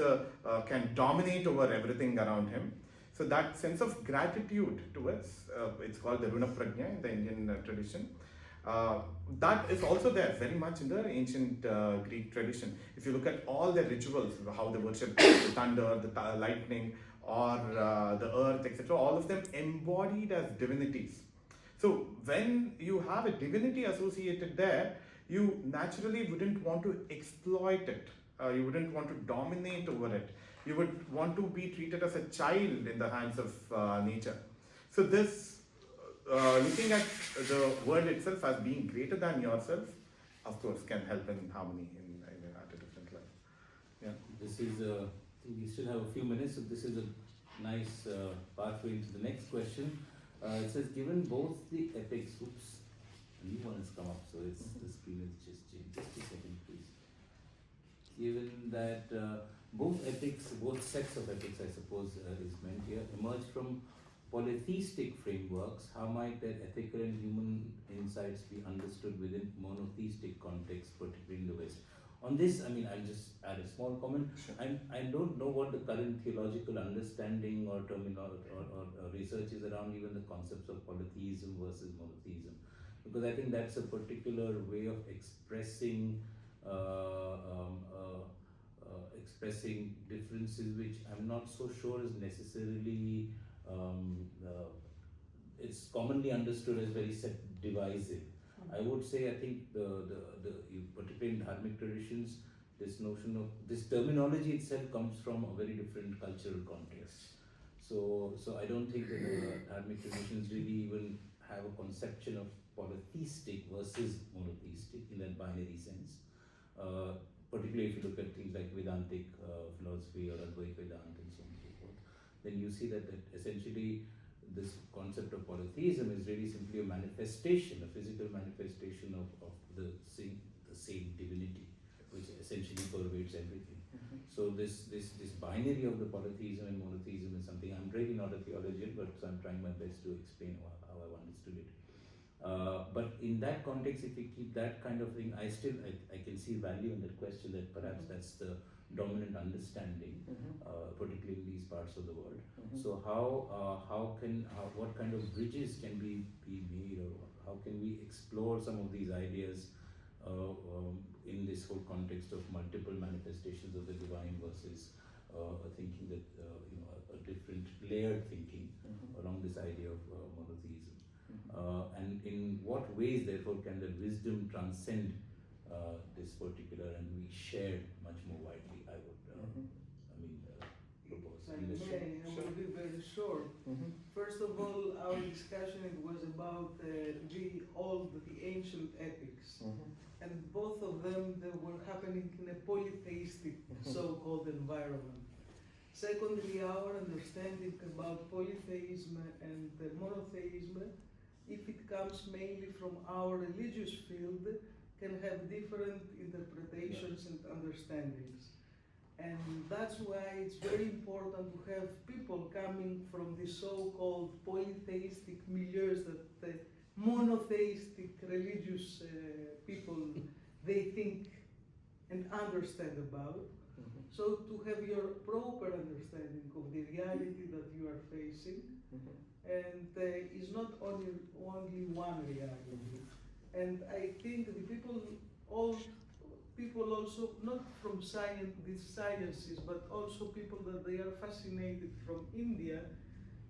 Speaker 2: can dominate over everything around him. So that sense of gratitude towards, it's called the Runa Prajna in the Indian tradition. That is also there very much in the ancient Greek tradition. If you look at all the rituals, how they worship the thunder, the lightning, or the earth, etc., all of them embodied as divinities. So when you have a divinity associated there, you naturally wouldn't want to exploit it. You wouldn't want to dominate over it. You would want to be treated as a child in the hands of nature. So this, looking at the world itself as being greater than yourself, of course, can help in harmony at a different level. Yeah.
Speaker 1: This is, I think we still have a few minutes, so this is a nice pathway into the next question. It says, given both the epics, oops, a new one has come up, so it's the screen is just changed. Just a second, please. Given that both sets of epics, I suppose, is meant here, emerge from polytheistic frameworks, how might their ethical and human insights be understood within monotheistic contexts, particularly in the West? On this, I'll just add a small comment.
Speaker 2: Sure.
Speaker 1: I don't know what the current theological understanding or terminology or research is around even the concepts of polytheism versus monotheism, because I think that's a particular way of expressing expressing differences, which I'm not so sure is necessarily it's commonly understood as very divisive. I would say, I think particularly in Dharmic traditions, this notion of this terminology itself comes from a very different cultural context. So I don't think that the Dharmic traditions really even have a conception of polytheistic versus monotheistic in that binary sense. Particularly if you look at things like Vedantic philosophy or Advaita Vedanta and so on and so forth, then you see that essentially this concept of polytheism is really simply a manifestation, a physical manifestation of the same divinity, which essentially pervades everything. So this binary of the polytheism and monotheism is something, I'm really not a theologian, but so I'm trying my best to explain how I've understood it. But in that context, if we keep that kind of thing, I can see value in that question, that perhaps that's the dominant understanding, particularly in these parts of the world. So what kind of bridges can be made, or how can we explore some of these ideas in this whole context of multiple manifestations of the divine versus thinking that a different layered thinking along this idea of monotheism, and in what ways therefore can the wisdom transcend this particular and be shared much more widely, I would propose.
Speaker 3: I will be very short. First of all, our discussion was about the ancient epics, and both of them they were happening in a polytheistic so-called environment. Secondly, our understanding about polytheism and monotheism, if it comes mainly from our religious field, can have different interpretations and understandings. And that's why it's very important to have people coming from the so-called polytheistic milieus that the monotheistic religious people they think and understand about. So to have your proper understanding of the reality that you are facing, and is not only one reality. And I think the people also, not from these sciences, but also people that they are fascinated from India,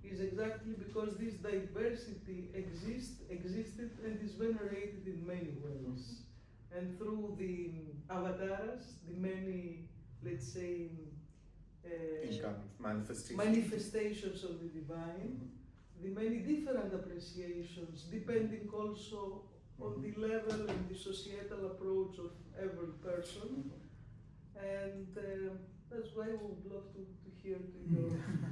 Speaker 3: is exactly because this diversity existed and is venerated in many ways. And through the avatars, the many, let's say, manifestations of the divine, the many different appreciations, depending also on the level and the societal approach of every person. And that's why we would love to hear your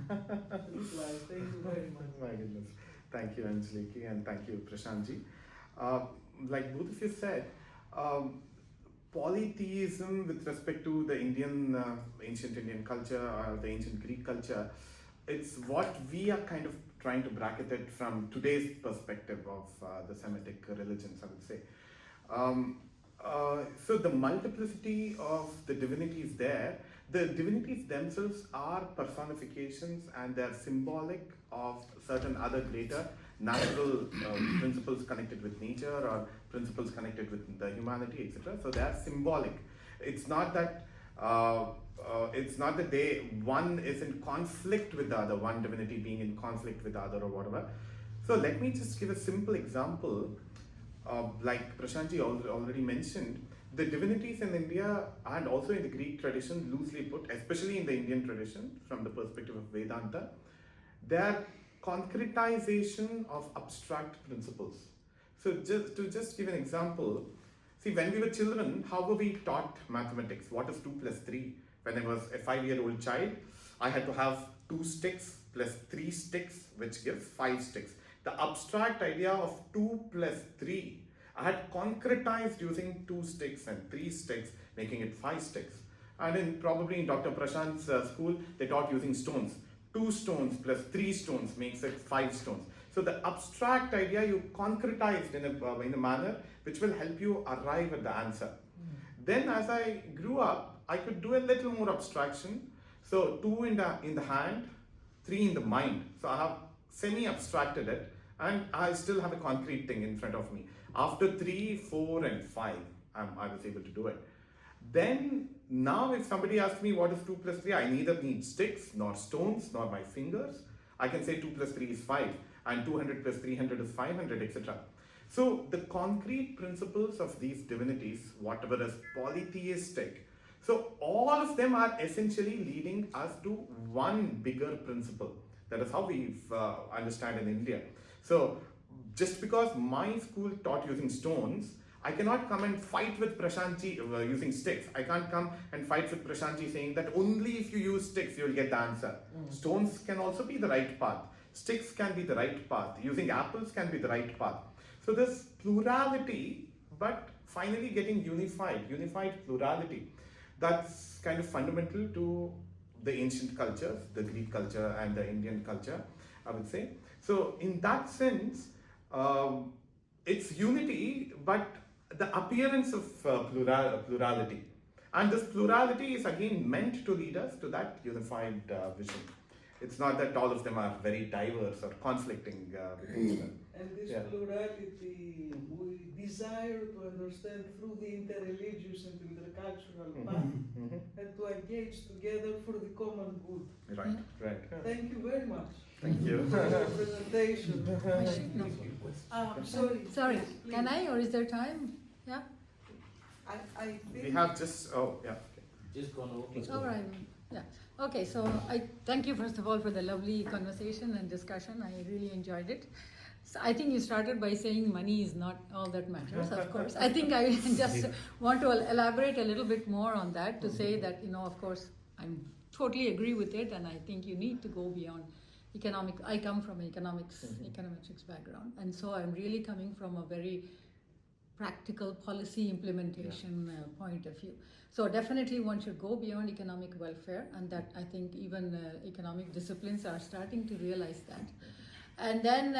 Speaker 3: reply. Thank you very much.
Speaker 2: My goodness. Thank you, Angeliki, and thank you, Prashantji. Like both of you said, polytheism with respect to the ancient Indian culture or the ancient Greek culture, it's what we are kind of trying to bracket it from today's perspective of the Semitic religions, I would say. So the multiplicity of the divinities there, the divinities themselves are personifications and they're symbolic of certain other greater natural principles connected with nature or principles connected with the humanity, etc. So they are symbolic. It's not that one is in conflict with the other, one divinity being in conflict with the other or whatever. So let me just give a simple example. Like Prashantji already mentioned, the divinities in India and also in the Greek tradition, loosely put, especially in the Indian tradition, from the perspective of Vedanta, they are concretization of abstract principles. So just give an example, see, when we were children, how were we taught mathematics? What is 2 plus 3? When I was a 5-year-old child, I had to have 2 sticks plus 3 sticks, which gives 5 sticks. The abstract idea of 2 plus 3, I had concretized using 2 sticks and 3 sticks, making it 5 sticks. And probably in Dr. Prashant's school, they taught using stones. 2 stones plus 3 stones makes it 5 stones. So the abstract idea you concretized in a manner which will help you arrive at the answer. Then as I grew up, I could do a little more abstraction. So 2 in the hand, 3 in the mind. So I have semi-abstracted it and I still have a concrete thing in front of me. After 3, 4 and 5, I was able to do it. Then now if somebody asks me what is 2 plus 3, I neither need sticks nor stones nor my fingers. I can say 2 plus 3 is 5 and 200 plus 300 is 500, etc. So the concrete principles of these divinities, whatever is polytheistic, so all of them are essentially leading us to one bigger principle. That is how we understand in India. So just because my school taught using stones, I cannot come and fight with Prashantji using sticks. I can't come and fight with Prashantji saying that only if you use sticks you will get the answer. Stones can also be the right path. Sticks can be the right path. Using apples can be the right path. So this plurality, but finally getting unified plurality. That's kind of fundamental to the ancient cultures, the Greek culture and the Indian culture, I would say. So in that sense, it's unity, but the appearance of plurality. And this plurality is again meant to lead us to that unified vision. It's not that all of them are very diverse or conflicting with each other.
Speaker 3: And this plurality, we desire to understand through the interreligious and intercultural path and to engage together for the common good.
Speaker 2: Right.
Speaker 3: Thank you very much.
Speaker 2: Thank you.
Speaker 3: For your presentation.
Speaker 6: Sorry, can I, or is there time? Yeah?
Speaker 3: I think
Speaker 2: We have just,
Speaker 1: Just gone over.
Speaker 6: All right, yeah. Okay, so I thank you first of all for the lovely conversation and discussion. I really enjoyed it. So I think you started by saying money is not all that matters, of course. I think I just want to elaborate a little bit more on that to say that, of course, I totally agree with it, and I think you need to go beyond economic. I come from an econometrics background, and so I'm really coming from a very practical policy implementation point of view. So definitely one should go beyond economic welfare, and that I think even economic disciplines are starting to realize that. And then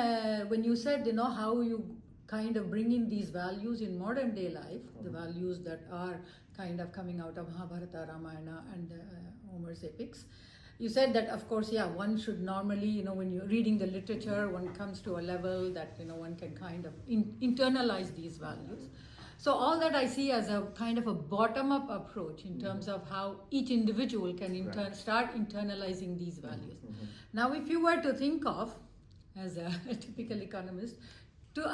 Speaker 6: when you said, how you kind of bring in these values in modern day life, the values that are kind of coming out of Mahabharata, Ramayana, and Homer's epics. You said that, of course, one should normally, when you're reading the literature, one comes to a level that, one can kind of internalize these values. So all that I see as a kind of a bottom-up approach in terms of how each individual can start internalizing these values. Now, if you were to think of, as a typical economist,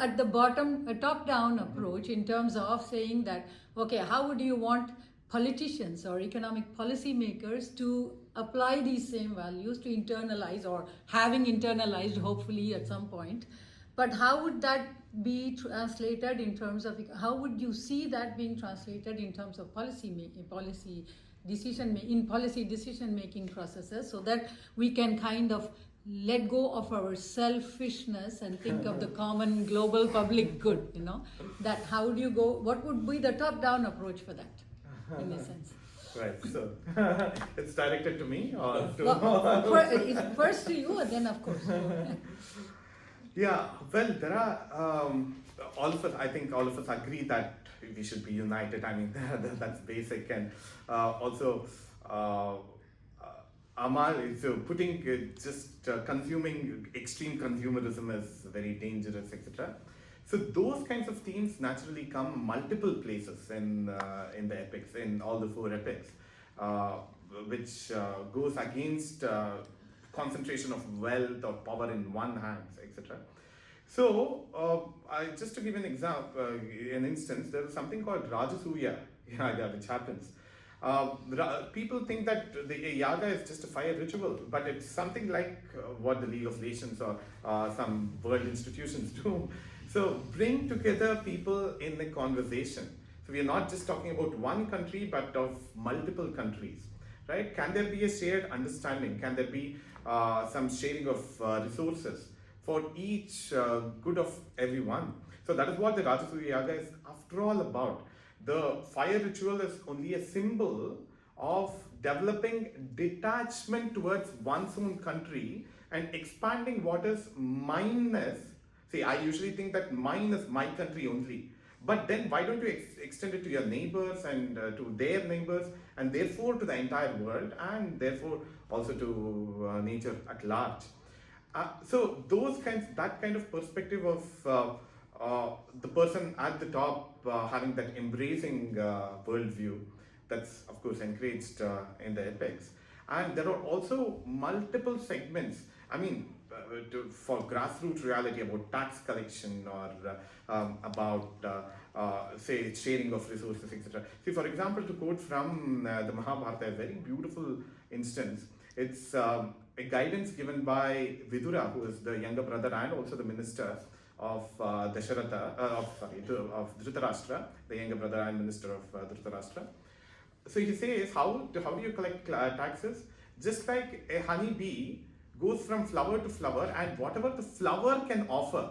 Speaker 6: at the bottom, a top-down approach in terms of saying that, okay, how would you want politicians or economic policy makers to apply these same values, to internalize, or having internalized hopefully at some point, but how would that be translated in terms of, how would you see that being translated in terms of policy decision-making processes, so that we can kind of let go of our selfishness and think of the common global public good, that how do you go, what would be the top-down approach for that, in a sense?
Speaker 2: Right, so it's directed to me or to...
Speaker 6: It's first to you and then of course.
Speaker 2: Yeah, well, there are, I think all of us agree that we should be united. I mean, that's basic. And also, Amal is putting consuming extreme consumerism is very dangerous, etc. So those kinds of themes naturally come multiple places in the epics, in all the 4 epics, which goes against concentration of wealth or power in one hand, etc. So, just to give an example, an instance, there is something called Rajasuya yaga, which happens. People think that the yaga is just a fire ritual, but it's something like what the League of Nations or some world institutions do. So, bring together people in a conversation. So, we are not just talking about one country, but of multiple countries, right? Can there be a shared understanding? Can there be some sharing of resources for each good of everyone? So that is what the Rajasuya Yaga is after all about. The fire ritual is only a symbol of developing detachment towards one's own country and expanding what is mineness. See, I usually think that mine is my country only. But then why don't you extend it to your neighbors and to their neighbors, and therefore to the entire world, and therefore also to nature at large. So that kind of perspective of the person at the top having that embracing worldview, that's of course encouraged in the epics. And there are also multiple segments, I mean, for grassroots reality about tax collection or about say sharing of resources, etc. See, for example, to quote from the Mahabharata, a very beautiful instance. It's a guidance given by Vidura, who is the younger brother and also the minister of Dasharatha, of Dhritarashtra, the younger brother and minister of Dhritarashtra. So he says, how do you collect taxes? Just like a honey bee goes from flower to flower, and whatever the flower can offer,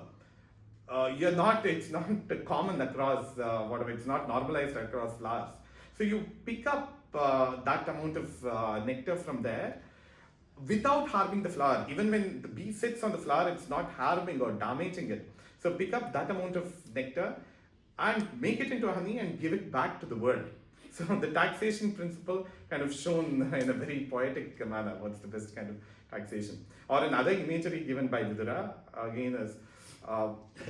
Speaker 2: it's not common across whatever, it's not normalized across flowers. So you pick up that amount of nectar from there without harming the flower. Even when the bee sits on the flower, it's not harming or damaging it. So pick up that amount of nectar and make it into honey and give it back to the world. So the taxation principle kind of shown in a very poetic manner. What's the best kind of taxation? Or another imagery given by Vidura again is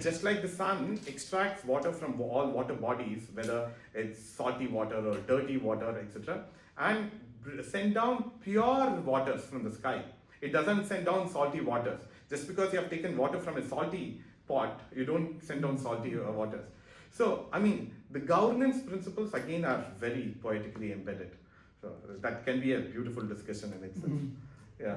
Speaker 2: just like the sun extracts water from all water bodies, whether it's salty water or dirty water, etc., and send down pure waters from the sky. It doesn't send down salty waters. Just because you have taken water from a salty pot, you don't send down salty waters. So, I mean, the governance principles again are very poetically embedded. So that can be a beautiful discussion in itself. Yeah.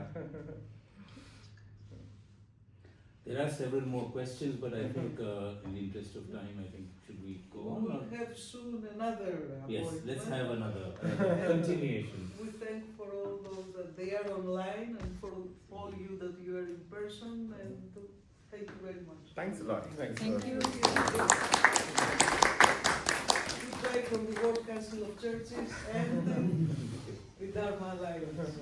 Speaker 1: There are several more questions, but I think in the interest of time, I think should we go on?
Speaker 3: We'll have soon another
Speaker 1: Yes,
Speaker 3: appointment.
Speaker 1: let's have another continuation.
Speaker 3: We thank for all those that they are online and for all you that you are in person, and Thank you very much.
Speaker 2: Thanks a lot. Thanks
Speaker 6: Thank
Speaker 2: for-
Speaker 6: you.
Speaker 3: Goodbye from the World Council of Churches and the Dharma Alliance.